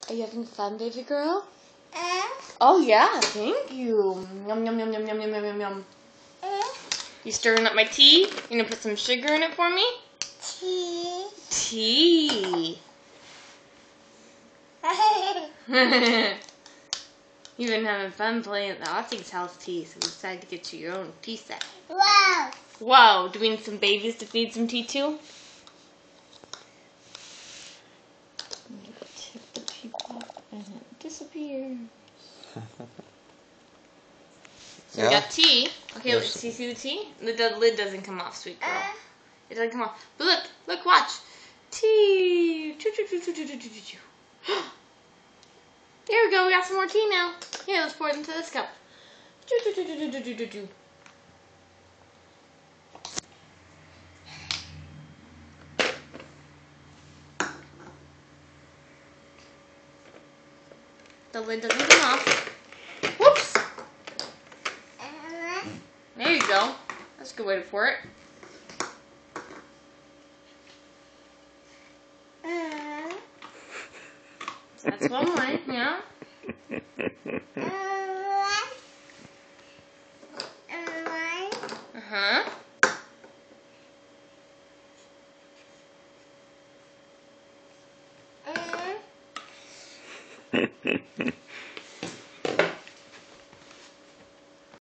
Are you having fun, baby girl? Oh yeah, thank you. Yum yum yum yum yum yum yum yum. You stirring up my tea? You gonna put some sugar in it for me? Tea. Tea. You've been having fun playing at the Auntie's house tea, so we decided to get you your own tea set. Wow. Wow, do we need some babies to feed some tea too? Tip the teapot and it disappears. So we got tea. Okay, let's see the tea? The lid doesn't come off, sweet girl. It doesn't come off. But look, watch. Tea. There we go, we got some more tea now. Here, let's pour it into this cup. The lid doesn't come off. Whoops! There you go. That's a good way to pour it. That's one way, yeah. Uh-huh.